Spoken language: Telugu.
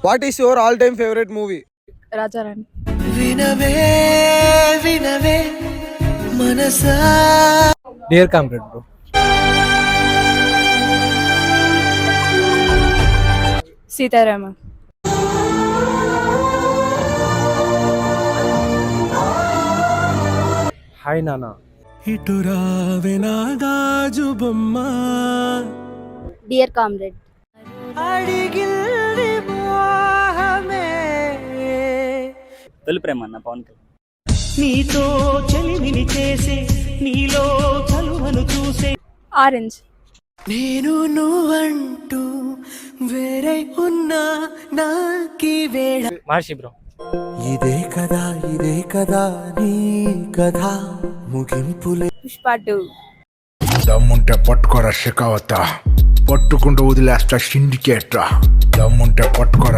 What is your all time favourite movie? Raja Rani. వినవే వినవే మనసా. Dear comrade bro. Seetharama. Hi Nanna. ఇటు రావే నా గాజు బొమ్మ. Dear comrade. అడిగిల్లి మోహమే. తొలి ప్రేమ అన్న పవన్ కళ్యాణ్. నీతో చెలిమిని చేసే నీలో చలువను చూసే. ఆరెంజ్. నేను నువ్వంటూ వేరే ఉన్నా నాకి వేళ. మహర్షి బ్రో. ఇదే కదా నీ కథ ముగింపులే. పుష్ప 2. దమ్ముంటే పట్టుకోరా షెకావత, పట్టుకుంటూ వదిలేస్తా సిండికేట్రా. దమ్ముంటే పట్టుకోరా.